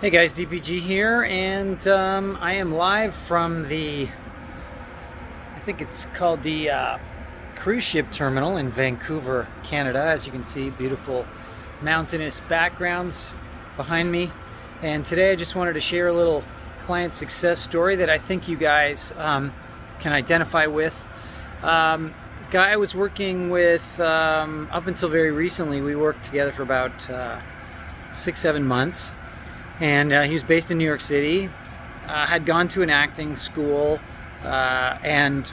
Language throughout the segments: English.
Hey guys, DPG here, and I am live from I think it's called the cruise ship terminal in Vancouver, Canada. As you can see, beautiful mountainous backgrounds behind me. And today I just wanted to share a little client success story that I think you guys can identify with. Guy I was working with up until very recently, we worked together for about 6-7 months. And he was based in New York City, had gone to an acting school, and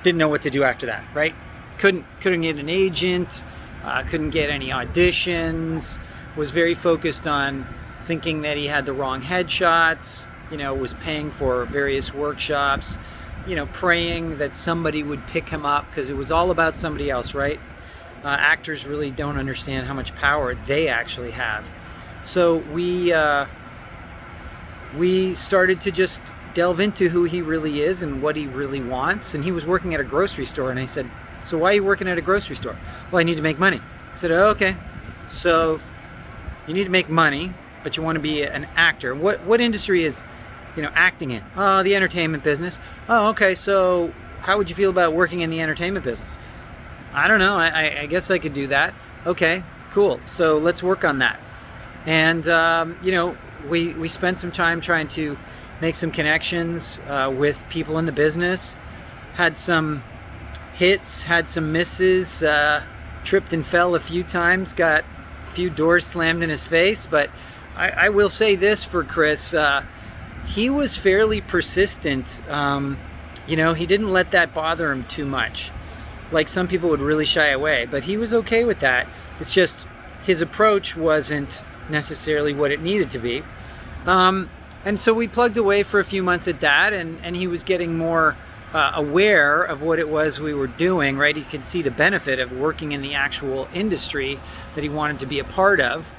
didn't know what to do after that, right? Couldn't get an agent, couldn't get any auditions, was very focused on thinking that he had the wrong headshots, was paying for various workshops, praying that somebody would pick him up because it was all about somebody else, right? Actors really don't understand how much power they actually have. So we started to just delve into who he really is and what he really wants. And he was working at a grocery store, and I said, "So why are you working at a grocery store?" "Well, I need to make money." I said, "Oh, okay. So you need to make money, but you want to be an actor. What industry is acting in?" "Oh, the entertainment business." "Oh, okay. So how would you feel about working in the entertainment business?" "I don't know. I guess I could do that." "Okay, cool. So let's work on that." And we spent some time trying to make some connections with people in the business. Had some hits, had some misses, tripped and fell a few times, got a few doors slammed in his face. But I will say this for Chris, he was fairly persistent. He didn't let that bother him too much. Like some people would really shy away, but he was okay with that. It's just his approach wasn't necessarily what it needed to be. And so we plugged away for a few months at that, and he was getting more aware of what it was we were doing, right? He could see the benefit of working in the actual industry that he wanted to be a part of.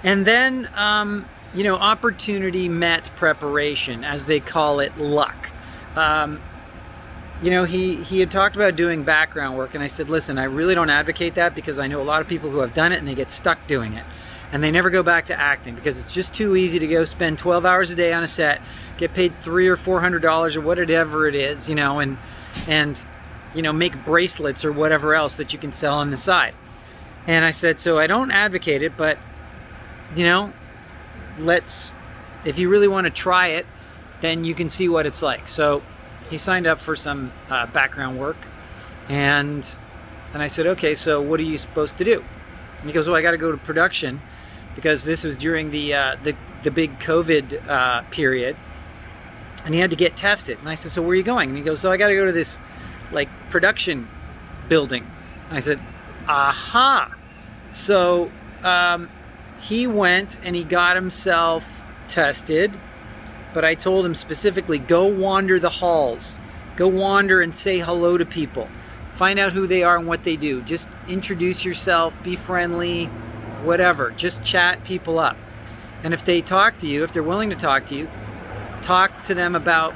And then, opportunity met preparation, as they call it, luck. He had talked about doing background work, and I said, "Listen, I really don't advocate that because I know a lot of people who have done it and they get stuck doing it. And they never go back to acting because it's just too easy to go spend 12 hours a day on a set, get paid $300 or $400 or whatever it is, and make bracelets or whatever else that you can sell on the side." And I said, "So I don't advocate it, but, if you really want to try it, then you can see what it's like." So he signed up for some background work, and I said, "Okay, so what are you supposed to do?" And he goes, "Well, I got to go to production," because this was during the big COVID period, and he had to get tested. And I said, "So where are you going?" And he goes, "So I got to go to this production building." And I said, "Aha!" So he went and he got himself tested. But I told him specifically, go wander the halls. Go wander and say hello to people. Find out who they are and what they do. Just introduce yourself, be friendly, whatever. Just chat people up. And if they talk to you, if they're willing to talk to you, talk to them about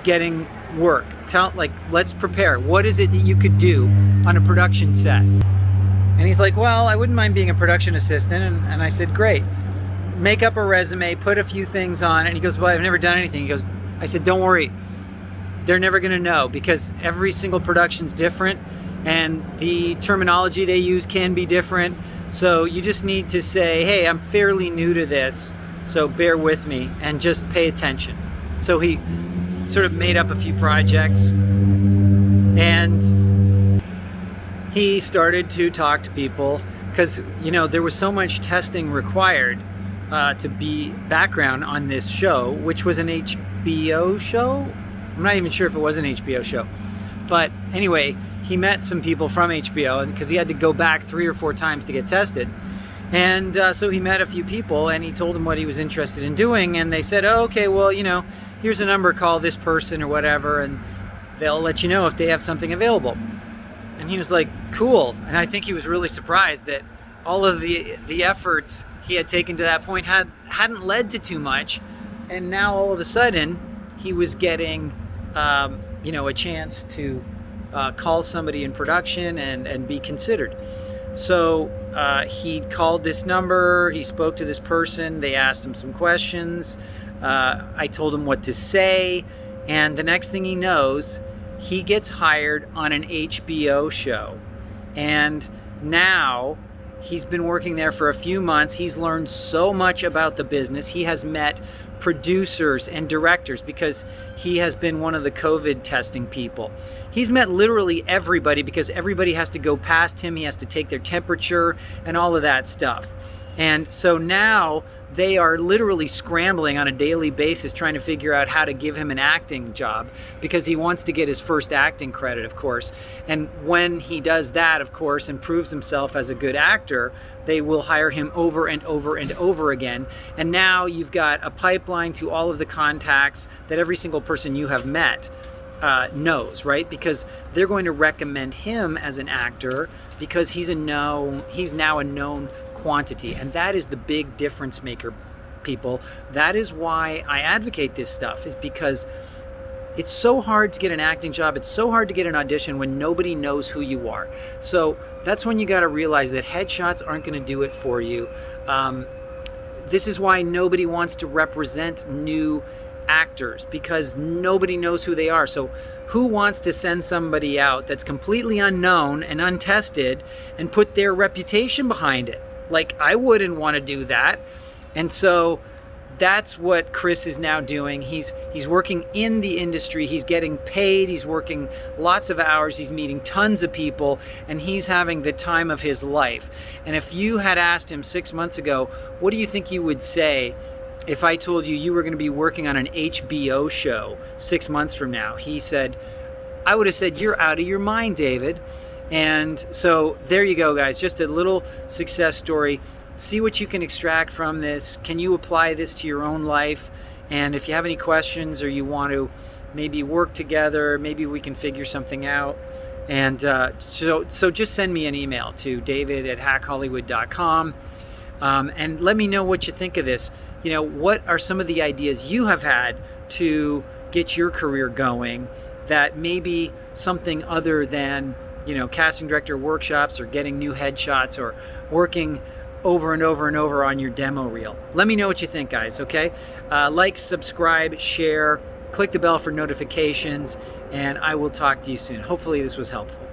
getting work. Let's prepare. What is it that you could do on a production set? And he's like, "Well, I wouldn't mind being a production assistant." And I said, "Great. Make up a resume, put a few things on it." And he goes, "Well, I've never done anything." I said, "Don't worry. They're never going to know because every single production's different and the terminology they use can be different. So you just need to say, 'Hey, I'm fairly new to this, so bear with me and just pay attention.'" So he sort of made up a few projects, and he started to talk to people because, there was so much testing required to be background on this show, which was an HBO show. I'm not even sure if it was an HBO show. But anyway, he met some people from HBO because he had to go back 3 or 4 times to get tested. And so he met a few people, and he told them what he was interested in doing. And they said, "Oh, okay, well, here's a number, call this person or whatever, and they'll let you know if they have something available." And he was like, "Cool." And I think he was really surprised that all of the efforts he had taken to that point hadn't led to too much. And now all of a sudden, he was getting a chance to call somebody in production and be considered. So he called this number, he spoke to this person, they asked him some questions, I told him what to say, and the next thing he knows, he gets hired on an HBO show. And now he's been working there for a few months. He's learned so much about the business. He has met producers and directors because he has been one of the COVID testing people. He's met literally everybody because everybody has to go past him. He has to take their temperature and all of that stuff. And so now they are literally scrambling on a daily basis trying to figure out how to give him an acting job because he wants to get his first acting credit, of course. And when he does that, of course, and proves himself as a good actor, they will hire him over and over and over again. And now you've got a pipeline to all of the contacts that every single person you have met knows, right? Because they're going to recommend him as an actor because he's now a known quantity. And that is the big difference maker, people. That is why I advocate this stuff, is because it's so hard to get an acting job. It's so hard to get an audition when nobody knows who you are. So that's when you got to realize that headshots aren't going to do it for you. This is why nobody wants to represent new actors, because nobody knows who they are. So who wants to send somebody out that's completely unknown and untested and put their reputation behind it? Like, I wouldn't want to do that. And so that's what Chris is now doing. He's working in the industry. He's getting paid. He's working lots of hours. He's meeting tons of people, and he's having the time of his life. And if you had asked him 6 months ago, what do you think you would say if I told you were going to be working on an HBO show 6 months from now? He said, I would have said, you're out of your mind, David. And so there you go, guys. Just a little success story. See what you can extract from this. Can you apply this to your own life? And if you have any questions or you want to maybe work together, maybe we can figure something out. And so just send me an email to david@hackhollywood.com and let me know what you think of this. You know, what are some of the ideas you have had to get your career going that maybe something other than, you know, casting director workshops or getting new headshots or working over and over and over on your demo reel? Let me know what you think, guys, okay? Like, subscribe, share, click the bell for notifications, and I will talk to you soon. Hopefully this was helpful.